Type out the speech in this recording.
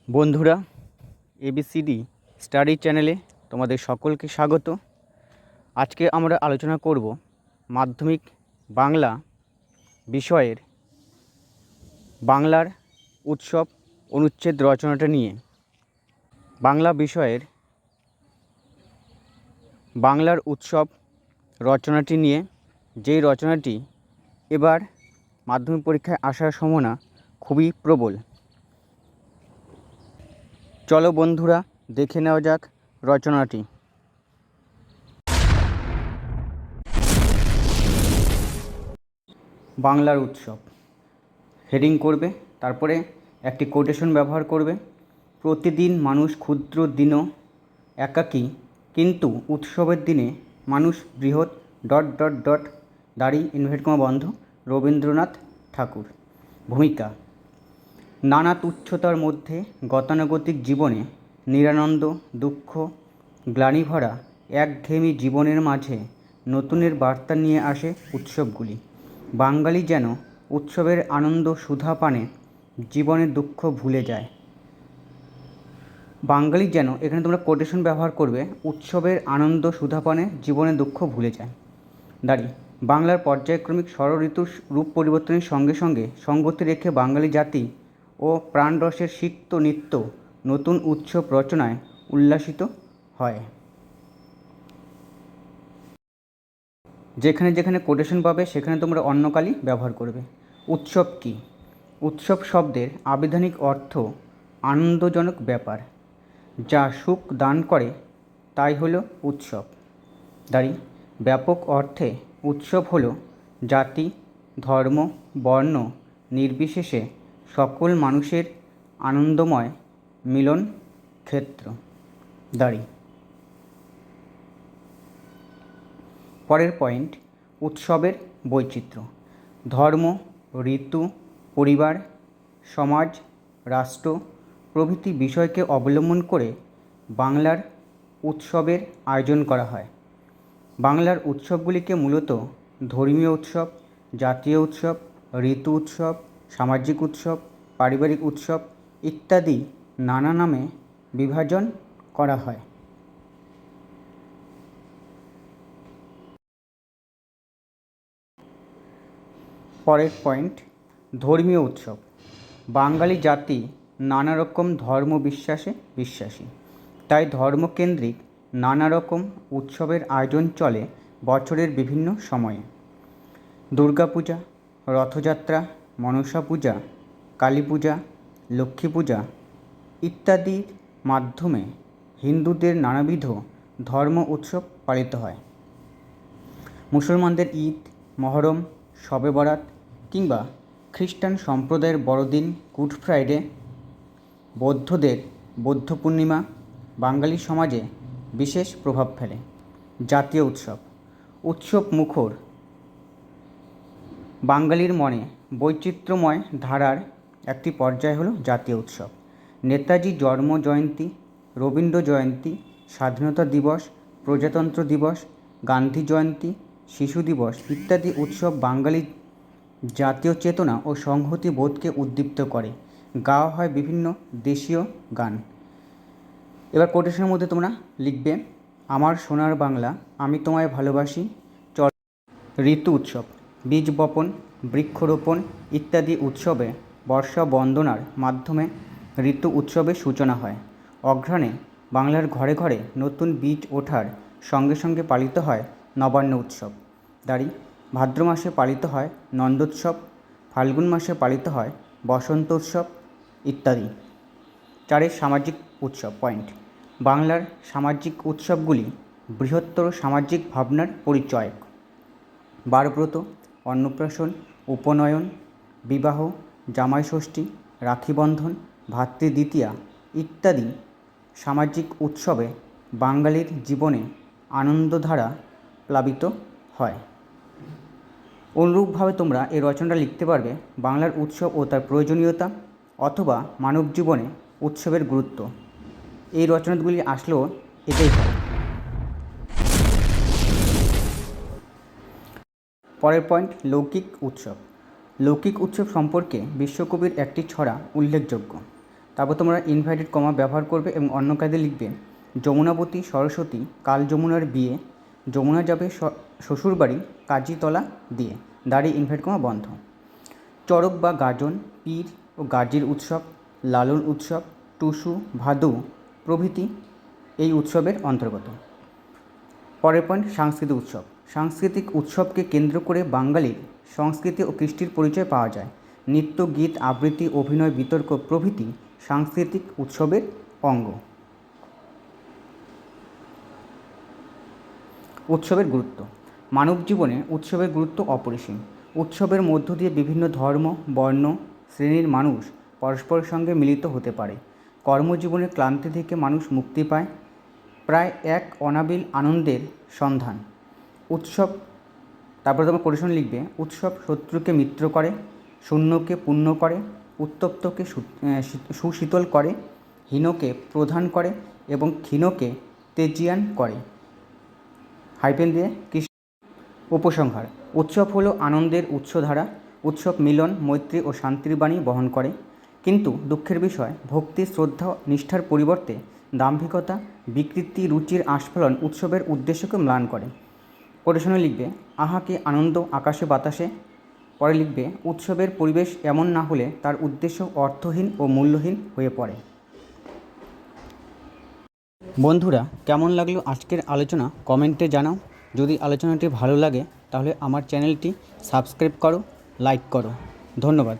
বন্ধুরা, ABCD study চ্যানেলে তোমাদের সকলকে স্বাগত। আজকে আমরা আলোচনা করব মাধ্যমিক বাংলা বিষয়ের বাংলার উৎসব অনুচ্ছেদ রচনাটা নিয়ে। বাংলা বিষয়ের বাংলার উৎসব রচনাটি নিয়ে, যেই রচনাটি এবার মাধ্যমিক পরীক্ষায় আসার সম্ভাবনা খুবই প্রবল। চলো বন্ধুরা, দেখে নেওয়া যাক রচনাটি। বাংলার উৎসব হেডিং করবে, তারপরে একটি কোটেশন ব্যবহার করবে। প্রতিদিন মানুষ ক্ষুদ্র দিনও একাকী, কিন্তু উৎসবের দিনে মানুষ বৃহৎ দাড়ি ইনভার্টেড কমা বন্ধ। রবীন্দ্রনাথ ঠাকুর। ভূমিকা: নানা তুচ্ছতার মধ্যে গতানুগতিক জীবনে নিরানন্দ, দুঃখ, গ্লানি ভরা একঘেয়েমি জীবনের মাঝে নতুনের বার্তা নিয়ে আসে উৎসবগুলি। বাঙালি যেন উৎসবের আনন্দ সুধা পানে জীবনের দুঃখ ভুলে যায়। বাঙালি যেন, এখানে তোমরা কোটেশন ব্যবহার করবে, উৎসবের আনন্দ সুধা পানে জীবনের দুঃখ ভুলে যায়। বাংলার পর্যায়ক্রমিক ষড় ঋতুর রূপ পরিবর্তনের সঙ্গে সঙ্গে সঙ্গতি রেখে বাঙালি জাতি ও প্রাণরসের সিক্ত নিত্য নতুন উৎসব রচনায় উল্লাসিত হয়। যেখানে যেখানে কোটেশন পাবে সেখানে তোমরা অন্যকালী ব্যবহার করবে। উৎসব কী? উৎসব শব্দের আবিধানিক অর্থ আনন্দজনক ব্যাপার, যা সুখ দান করে, তাই হলো উৎসব। ব্যাপক অর্থে উৎসব হলো জাতি, ধর্ম, বর্ণ নির্বিশেষে সকল মানুষের আনন্দময় মিলন ক্ষেত্র। পরের পয়েন্ট: উৎসবের বৈচিত্র্য। ধর্ম, ঋতু, পরিবার, সমাজ, রাষ্ট্র প্রভৃতি বিষয়কে অবলম্বন করে বাংলার উৎসবের আয়োজন করা হয়। বাংলার উৎসবগুলিকে মূলত ধর্মীয় উৎসব, জাতীয় উৎসব, ঋতু উৎসব, সামাজিক উৎসব, পারিবারিক উৎসব ইত্যাদি নানা নামে বিভাজন করা হয়। পরের পয়েন্ট: ধর্মীয় উৎসব। বাঙালি জাতি নানা রকম ধর্ম বিশ্বাসে বিশ্বাসী, তাই ধর্মকেন্দ্রিক নানা রকম উৎসবের আয়োজন চলে বছরের বিভিন্ন সময়ে। দুর্গাপূজা, রথযাত্রা, মনসা পূজা, কালী পূজা, লক্ষ্মী পূজা ইত্যাদির মাধ্যমে হিন্দুদের নানাবিধ ধর্ম উৎসব পালিত হয়। মুসলমানদের ঈদ, মহরম, শবে বরাত কিংবা খ্রিস্টান সম্প্রদায়ের বড়দিন গুড ফ্রাইডে, বৌদ্ধদের বৌদ্ধ পূর্ণিমা বাঙালি সমাজে বিশেষ প্রভাব ফেলে। জাতীয় উৎসব। উৎসব মুখর বাঙালির মনে বৈচিত্র্যময় ধারার একটি পর্যায় হলো জাতীয় উৎসব। নেতাজি জন্ম জয়ন্তী, রবীন্দ্র জয়ন্তী, স্বাধীনতা দিবস, প্রজাতন্ত্র দিবস, গান্ধী জয়ন্তী, শিশু দিবস ইত্যাদি উৎসব বাঙালি জাতীয় চেতনা ও সংহতি বোধকে উদ্দীপ্ত করে। গাওয়া হয় বিভিন্ন দেশীয় গান। এবার কোটেশনের মধ্যে তোমরা লিখবে: আমার সোনার বাংলা, আমি তোমায় ভালোবাসি। ঋতু উৎসব। বীজ বপন, বৃক্ষরোপণ ইত্যাদি উৎসবে বর্ষা বন্দনার মাধ্যমে ঋতু উৎসবের সূচনা হয়। অঘ্রাণে বাংলার ঘরে ঘরে নতুন বীজ ওঠার সঙ্গে সঙ্গে পালিত হয় নবান্ন উৎসব। ভাদ্র মাসে পালিত হয় নন্দোৎসব, ফাল্গুন মাসে পালিত হয় বসন্ত উৎসব ইত্যাদি। সামাজিক উৎসব পয়েন্ট: বাংলার সামাজিক উৎসবগুলি বৃহত্তর সামাজিক ভাবনার পরিচয়ক। বারব্রত, অন্নপ্রাশন, উপনয়ন, বিবাহ, জামাইষষ্ঠী, রাখিবন্ধন, ভাতৃদ্বিতীয়া ইত্যাদি সামাজিক উৎসবে বাঙালির জীবনে আনন্দধারা প্লাবিত হয়। অনুরূপভাবে তোমরা এই রচনাটা লিখতে পারবে: বাংলার উৎসব ও তার প্রয়োজনীয়তা, অথবা মানব জীবনে উৎসবের গুরুত্ব। এই রচনাগুলি আসলেও এটাই হবে। পরের পয়েন্ট: লৌকিক উৎসব। লৌকিক উৎসব সম্পর্কে বিশ্বকবির একটি ছড়া উল্লেখযোগ্য। তারপর তোমরা ইনভার্টেড কমা ব্যবহার করবে এবং অন্য কাজে লিখবে যমুনাবতী সরস্বতী কাল যমুনার বিয়ে, যমুনা যাবে শ্বশুরবাড়ি কাজীতলা দিয়ে, দাঁড়িয়ে ইনভার্টেড কমা বন্ধ। চড়ক বা গাজন, পীর ও গাজির উৎসব, লালন উৎসব, টুসু, ভাদু প্রভৃতি এই উৎসবের অন্তর্গত। পরের পয়েন্ট সাংস্কৃতিক উৎসব। সাংস্কৃতিক উৎসবকে কেন্দ্র করে বাঙালির সংস্কৃতি ও কৃষ্টির পরিচয় পাওয়া যায়। নৃত্য, গীত, আবৃত্তি, অভিনয়, বিতর্ক প্রভৃতি সাংস্কৃতিক উৎসবের অঙ্গ। উৎসবের গুরুত্ব। মানব জীবনে উৎসবের গুরুত্ব অপরিসীম। উৎসবের মধ্য দিয়ে বিভিন্ন ধর্ম, বর্ণ, শ্রেণীর মানুষ পরস্পরের সঙ্গে মিলিত হতে পারে। কর্মজীবনের ক্লান্তি থেকে মানুষ মুক্তি পায়, প্রায় এক অনাবিল আনন্দের সন্ধান। উৎসব, তারপরে তোমার কোটেশন লিখবে, উৎসব শত্রুকে মিত্র করে, শূন্যকে পূর্ণ করে, উত্তপ্তকে সুশীতল করে, হীনকে প্রধান করে এবং ক্ষীণকে তেজিয়ান করে। হাইফেন দিয়ে উপসংহার। উৎসব হলো আনন্দের উৎসধারা। উৎসব মিলন, মৈত্রী ও শান্তির বাণী বহন করে। কিন্তু দুঃখের বিষয়, ভক্তি, শ্রদ্ধা, নিষ্ঠার পরিবর্তে দাম্ভিকতা, বিকৃতি, রুচির আস্ফালন উৎসবের উদ্দেশ্যকে ম্লান করে। কোটেশনে লিখবে, আহা কি আনন্দ আকাশে বাতাসে। পরে লিখবে, উৎসবের পরিবেশ এমন না হলে তার উদ্দেশ্য অর্থহীন ও মূল্যহীন হয়ে পড়ে। বন্ধুরা, কেমন লাগলো আজকের আলোচনা কমেন্টে জানাও। যদি আলোচনাটি ভালো লাগে তাহলে আমার চ্যানেলটি সাবস্ক্রাইব করো, লাইক করো। ধন্যবাদ।